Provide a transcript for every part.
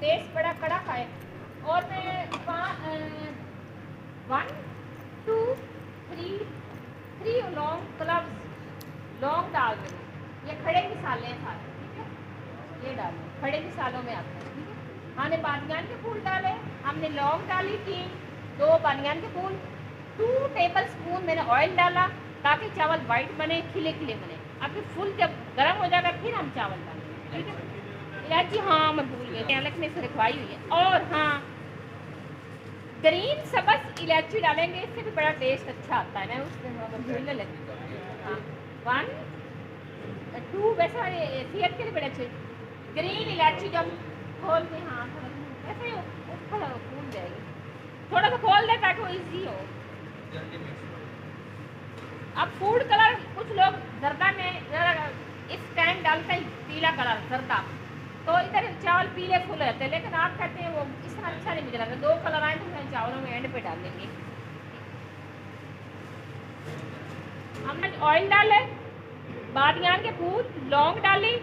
Test बड़ा कड़क है। और मैं 1 2 3 3 लौंग क्लव्स लौंग डाल रही हूँ। ये खड़े मसाले हैं सारे, ठीक है, ये डालें, खड़े मसालों में आते हैं, ठीक है। हमने बादियान के फूल डाले, हमने लौंग डाली थी, 2 बादियान के फूल, 2 टेबल स्पून मैंने ऑयल डाला ताकि चावल वाइट बने, खिले खिले बने। अब फुल जब गर्म हो जाएगा फिर हम चावल डालेंगे, ठीक है। इलायची, हाँ मैं भूल गई, अलग में से रखवाई हुई है। और हाँ, ग्रीन सब्ज इलायची डालेंगे, इससे भी बड़ा टेस्ट अच्छा आता है। मैं उसमें भूलने लगी। हाँ, 1 2 वैसे सेहत के लिए बड़े अच्छे। ग्रीन इलायची जब खोल के, हाँ थोड़ा ऐसे ऊपर फूल जाएगी, थोड़ा सा खोल दे ताकि वो ईजी हो। अब फूड कलर कुछ लोग जर्दा में इस टाइम डालते हैं, पीला कलर जर्दा, तो इधर चावल पीले फूल रहते हैं, लेकिन आप कहते हैं वो इस तरह अच्छा नहीं मुझे लगता। 2 कलर आए तो हम चावलों में एंड पे डाल देंगे। हमने ऑयल डाले, बादियान के फूल, लौंग डाली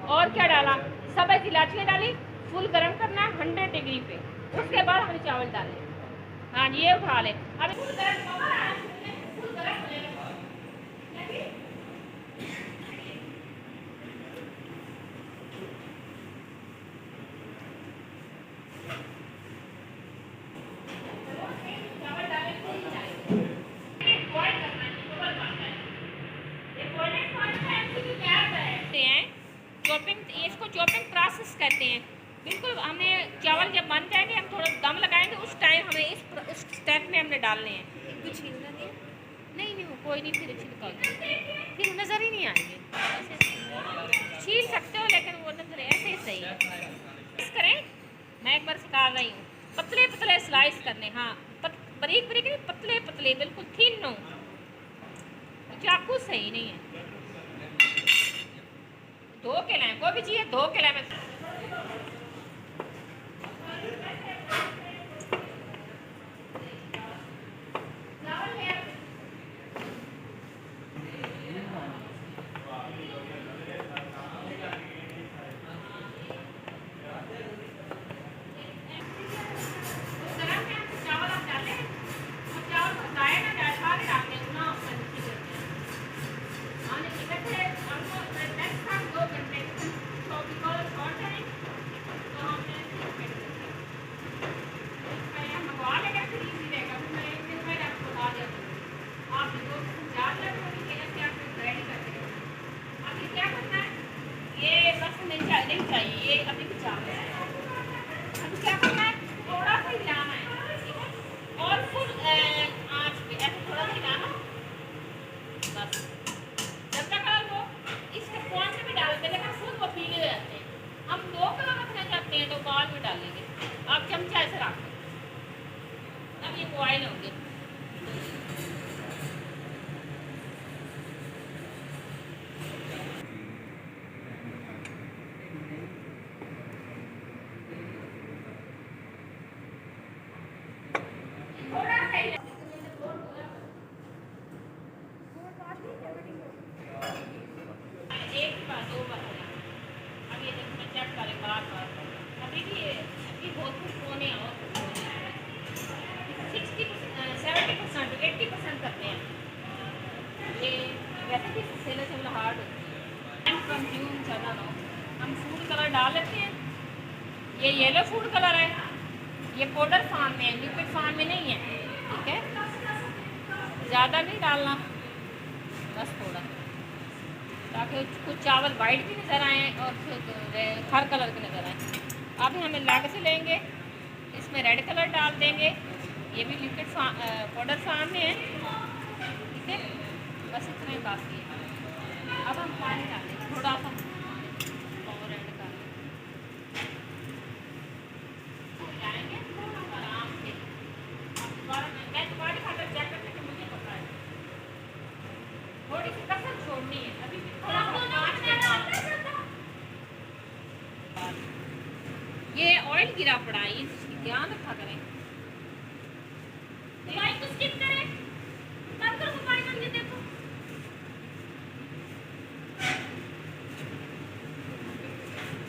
और क्या डाला, सब्ज इलायची डाली। फुल गरम करना 100 डिग्री पे, उसके बाद हमने चावल डाले। हाँ ये उठा ले अब फुल गरम चॉपिंग, इसको चॉपिंग प्रोसेस कहते हैं। बिल्कुल हमें चावल जब बन जाएंगे, हम थोड़ा दम लगाएंगे, उस टाइम हमें उस स्टेप में हमने डालने हैं। कुछ छीलना नहीं है? नहीं नहीं, कोई नहीं, फिर छिलका फिर नज़र ही नहीं आएंगे। छील सकते हो, लेकिन वो नजर ऐसे ही सही है। इस करें, मैं एक बार सिखा रही हूँ। पतले पतले स्लाइस करने, हाँ बारीक बारीक नहीं, पतले पतले, बिल्कुल थिन हो। चाकू सही नहीं है, धो के लाएं, कोई भी चीज़ धो के लाएं। नहीं चाहिए, ये अभी भी चावल है। अब क्या करना है, थोड़ा सा हिलाना है, ठीक है, और फुल आंच पे ऐसे थोड़ा सा हिलाना बस। जब तक वो इसके कौन से भी डालते हैं, लेकिन फुल वो पीले हो जाते हैं। हम 2 कलर रखना चाहते हैं तो बाद में डालेंगे। आप चमचा ऐसे रख दो, तब ये बॉयल होंगे। हम फूड कलर डाल लेते हैं। ये येलो फूड कलर है, ये पाउडर फॉर्म में है, लिक्विड फॉर्म में नहीं है, ठीक है। ज़्यादा नहीं डालना, बस थोड़ा, ताकि कुछ चावल वाइट भी नज़र आए और हर कलर के नज़र आए। अब हम लाग से लेंगे, इसमें रेड कलर डाल देंगे, ये भी लिक्विड पाउडर फॉर्म में है, ठीक है। बस इतना ही काफ़ी है। अब हम पानी डालें थोड़ा सा और ऐड कर जाएंगे आराम से। मैं तुम्हारी खातर चेक करने के मुझे पता है, थोड़ी सी कसर छोड़नी है, अभी भी थोड़ा ये ऑयल गिरा पड़ा है, इसकी ध्यान रखा करें। लाइट को स्किप करें, मत करो मोबाइल में, देखो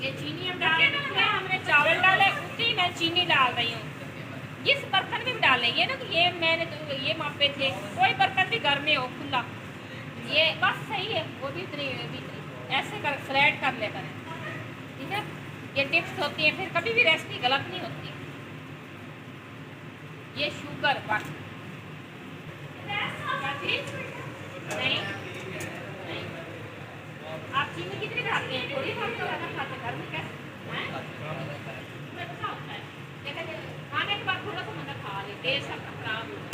ये चीनी हम डाल देंगे, हमने चावल डाले उतनी मैं चीनी डाल रही हूँ। जिस बर्तन में भी डालेंगे ना, तो ये मैंने तो ये मापे थे, कोई बर्तन भी घर में हो खुला, ये बस सही है। वो भी इतनी ऐसे कर फ्लैट कर लेकर, ठीक है। ये टिप्स होती है, फिर कभी भी रेसिपी गलत नहीं होती। ये शुगर बस नहीं, नहीं। आप चीनी कितनी खाते हैं? थोड़ी खाते हो, ज़्यादा खाते हैं? घर में कैसे हैं? अच्छा होता है, लेकिन खाने के बाद थोड़ा सा मतलब खा ले, टेस्ट सबका खराब होगा।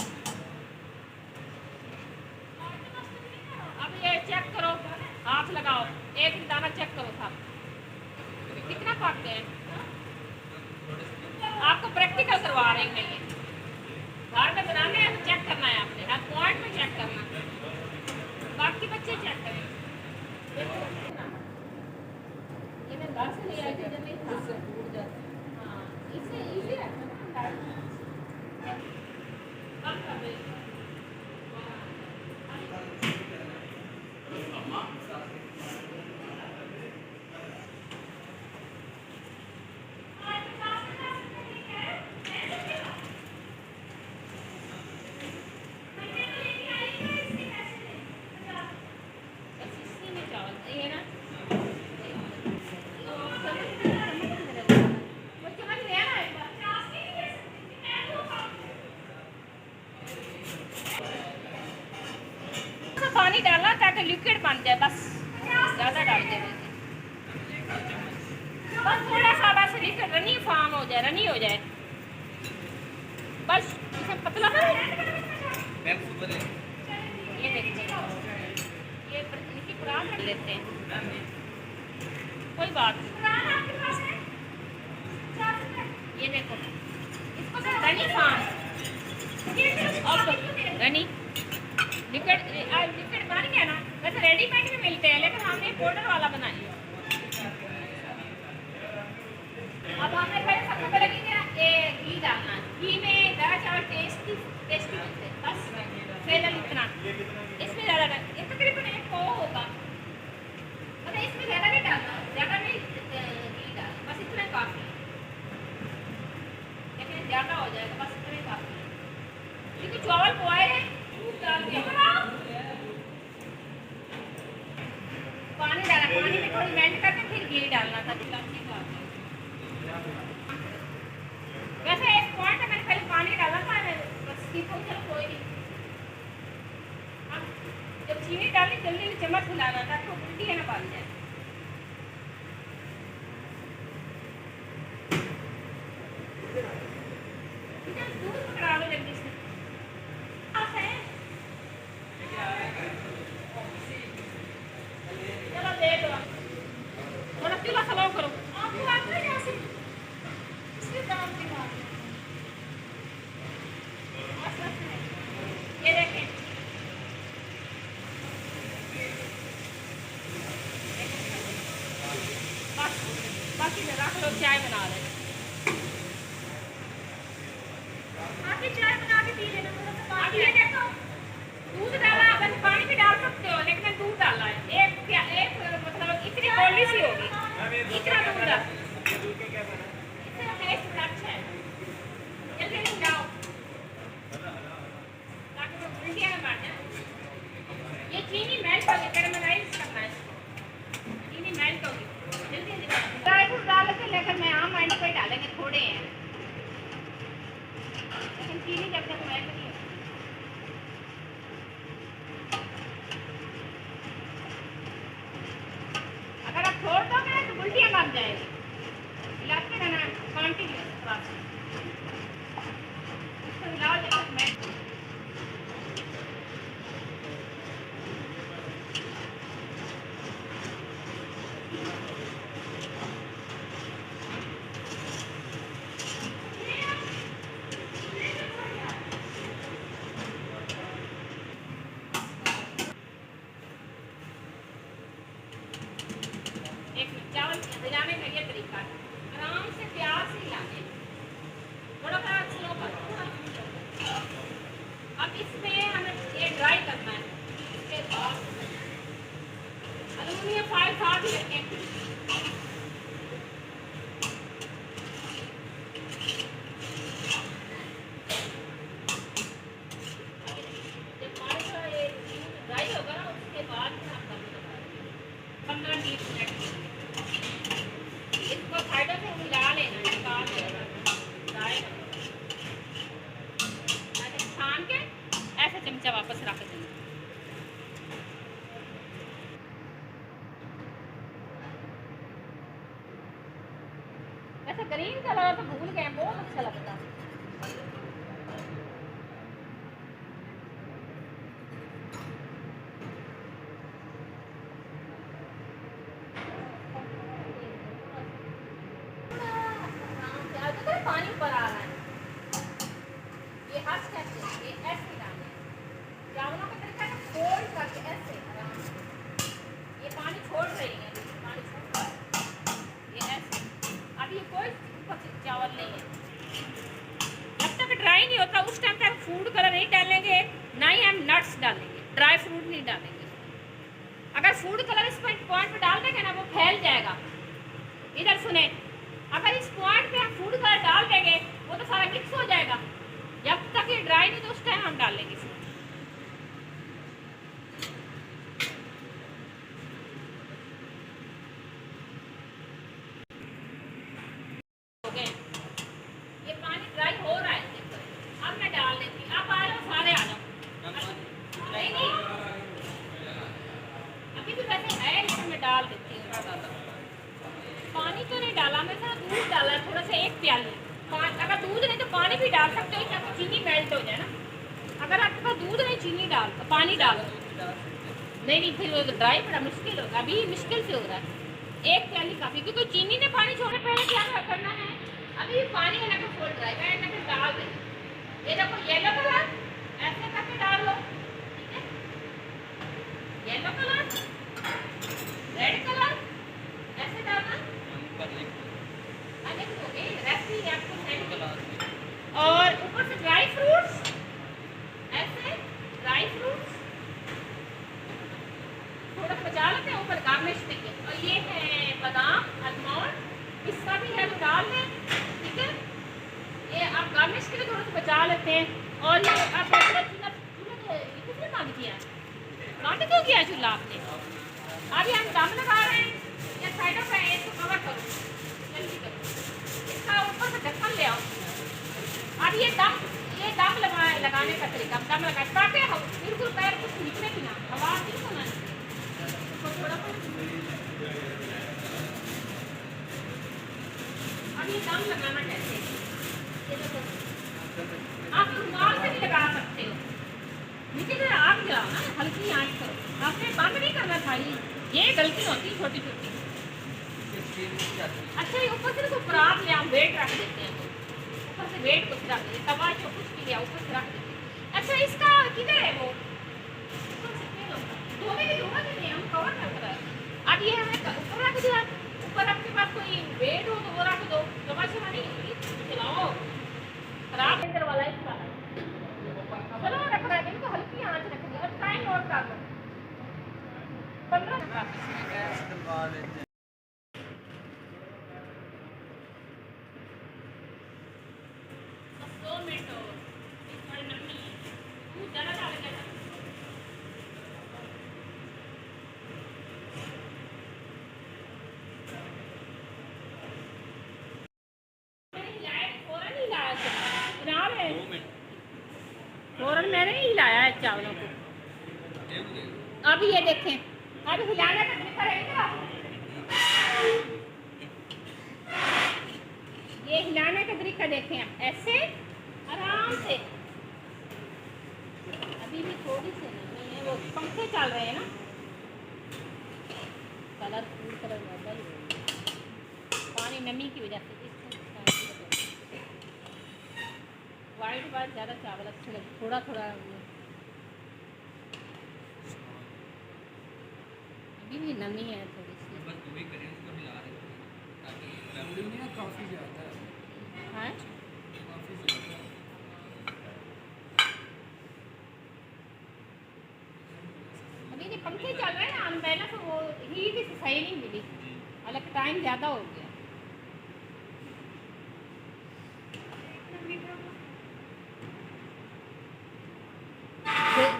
अब ये चेक करो, हाथ लगाओ, एक दाना चेक करो था कितना पाकते हैं। आपको प्रैक्टिकल करवा रही हूँ मैं, ये घर में बनाने हैं तो चेक करना है आपने, हर पॉइंट में चेक करना है। बाकी बच्चे चेक करें। ये मैं घर से ले आई थी, जब नहीं था टूट जाता। हाँ, इससे इजी रहता है ना। पानी डालना ताकि लिक्विड बन जाए, बस ज़्यादा डाल दे बस थोड़ा सा, बस लिक्विड रनी फॉर्म हो जाए, रनी हो जाए बस। इसे पतला कर ये देखते हैं, ये इनकी पुरान रख लेते हैं, कोई बात नहीं। ये देखो इसको रनी फॉर्म, अब रनी लिक्विड बन गया ना। वैसे रेडीमेड भी मिलते हैं, लेकिन हमने पाउडर वाला बनाया। अब हमें पहले सबसे पहले घी डालना, घी में दाल चावल टेस्टी बनते हैं, बस फिर इतना। इसमें ज़्यादा ये तकरीबन एक पाव होगा, मतलब इसमें ज़्यादा नहीं डालना, ज़्यादा नहीं घी डालना, बस इतना काफ़ी है। लेकिन ज़्यादा हो जाएगा, बस इतना काफ़ी है, क्योंकि चावल बॉयल है। पानी डाला, पानी में थोड़ी मेल्ट करके फिर घी डालना था। वैसे एक पॉइंट है, मैंने पहले पानी डाला था, बस सीखो, चलो कोई नहीं। अब जब चीनी डाली जल्दी से चम्मच हिलाना था तो उल्टी है ना बन जाए। दूध पकड़ा लो जल्दी से। चलो दे दो, थोड़ा चूल्हा स्लो करो। ये देखें, बस बाकी रख लो, चाय बना रहे। चाय बना के पी लेना। ये देखो दूध डाला, वैसे पानी भी डाल सकते हो, लेकिन मैं दूध डाला है। एक मतलब इतनी कौली सी होगी, इतना दूध डाल, इससे टेस्ट अच्छा है। जल्दी जल्दी डालो ताकि वो उल्टियाँ ना मार जाए। ये चीनी मेल्ट होगी, कैरामलाइज करना है, चीनी मेल्ट होगी। जल्दी जल्दी ड्राई फ्रूट डाल के, लेकिन मैं आम एंड पे डालेंगे, थोड़े हैं, लेकिन चीनी जब तक मेल्ट नहीं होगी। अगर आप छोड़ दोगे तो उल्टियाँ लग जाएगी, हिलाते रहना कंटिन्यूअस प्रोसेस। इसको हिलाओ जब तक मेल्ट। चावल हिलाने का ये तरीका है, आराम से प्यार से हिलाने, थोड़ा सा स्लो कर। अब इसमें हमें ये ड्राई करना है, इसके बाद अल्युमिनियम फॉइल साथ ही रखें। 15-20 मिनट। इसको साइडों से हिला लेना, निकाल लेना, फ्राई ऐसे छान के ऐसे चमचा वापस रख देना। वैसे ग्रीन कलर तो भूल गए, बहुत अच्छा लगता है। पानी ऊपर आ रहा है, ये हाथ कैसे, ये ऐसे डालना है, चावलों का तरीका है फोल्ड करके ऐसे आराम से। ये पानी छोड़ रही है, पानी छोड़ रहा है, ये ऐसे। अब ये कोई ऊपर से चावल नहीं है, जब तक ड्राई नहीं होता उस टाइम तक फूड कलर नहीं डालेंगे, ना ही हम नट्स डालेंगे, ड्राई फ्रूट नहीं डालेंगे। अगर फूड कलर इस पॉइंट पे डाल देंगे ना, वो फैल जाएगा। इधर सुने, अगर इस पॉइंट पे हम फूड कलर डाल देंगे वो तो सारा मिक्स हो जाएगा। जब तक ये ड्राई नहीं तो उस टाइम हम डालेंगे फूड। हो गए, ये पानी ड्राई हो रहा है, देखो। अब मैं डाल देती हूँ, आप आ जाओ, सारे आ जाओ। नहीं नहीं, अभी भी वैसे है, लेकिन मैं डाल देती हूँ। पानी तो नहीं डाला, मैं सारा दूध डाला है, थोड़ा सा 1 प्याली। अगर दूध नहीं तो पानी भी डाल सकते हो, ताकि चीनी मेल्ट हो जाए ना। अगर आपके पास दूध नहीं, चीनी डाल, पानी डालो। नहीं नहीं, फिर वो ड्राई बड़ा मुश्किल होगा, अभी मुश्किल से हो रहा है। 1 प्याली काफ़ी, क्योंकि चीनी ने पानी छोड़ने पहले क्या करना है, अभी पानी है ना कि फुल ड्राई मैं ना डाल दें। ये देखो येलो कलर ऐसे करके डाल लो, ठीक है। येलो कलर, रेड कलर ऐसे डालना। रेसिपी आपको सेंड करा, और ऊपर से ड्राई फ्रूट्स ऐसे, ड्राई फ्रूट्स थोड़ा बचा लेते हैं ऊपर गार्निश देंगे। और ये है बादाम, आलमंड, पिस्ता भी है तो डाल लें, ठीक है। ये आप गार्निश के लिए थोड़ा सा बचा लेते हैं। और ये आप चूल्हा कितने बंद किया, बंद क्यों किया चूल्हा आपने? अभी हम दम लगा रहे हैं, या साइडों पे इसको कवर करो, जल्दी करो, इसका ऊपर से ढक्कन ले आओ। अब ये दम लगाने का तरीका, दम लगा पाटे हो बिल्कुल, पैर कुछ निकले भी ना, हवा नहीं होना चाहिए। थोड़ा अब ये दम लगाना कैसे, ये देखो, आप रुमाल से भी लगा सकते हो। नीचे से आग जलाओ ना, हल्की आंच करो, आपने बंद नहीं करना था। ये गलती होती है छोटी छोटी। अच्छा, ये ऊपर से तो परात ले हम वेट रख देते हैं, ऊपर से वेट कुछ रख देते, तवा जो कुछ भी लिया ऊपर से रख देते। अच्छा, इसका किधर है वो, धोने की जरूरत नहीं है, हम कवर कर रहे हैं। अब ये हमें ऊपर रख दिया, ऊपर आपके पास कोई वेट हो तो वो रख दो, तवा चला नहीं होगी, चलाओ खराब इधर वाला इसका। चलो रख रहा है, इनको हल्की आंच रखनी है। अब टाइम नोट कर लो, 15 मिनट। 2 मिनट और, इस वाली नमी है, दूध ज़्यादा डाल के फौरन मैंने ही हिलाया है चावलों को। अब ये देखें, अब हिलाने का तरीका रहेगा, ये हिलाने का तरीका देखें आप, ऐसे आराम से। अभी भी थोड़ी सी नहीं है, वो पंखे चल रहे हैं ना, कलर फूड कलर ज़्यादा ही पानी नमी की वजह से। वाइट वाइट ज़्यादा चावल अच्छे लगे, थोड़ा थोड़ा अभी भी नमी है थोड़ी सी। बस दो ही करें, उसको मिला रहे हैं ताकि काफ़ी ज़्यादा है। हाँ, काफ़ी ज़्यादा। अभी ये पंखे चल रहे हैं ना, हम पहले तो वो हीट सही नहीं मिली, हालांकि टाइम ज़्यादा हो गया।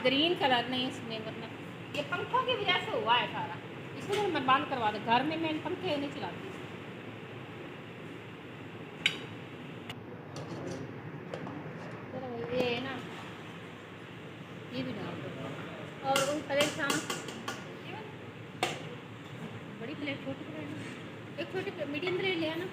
ग्रीन कलर नहीं इसमें, वरना ये पंखों की वजह से हुआ है सारा। कूलर मैं बंद करवा दूँ, घर में मैं पंखे नहीं चलाती। चलो ये है ना, ये भी डाल दो। और उन प्लेट हाँ, बड़ी प्लेट छोटी प्लेट, एक छोटी मीडियम प्लेट ले आना।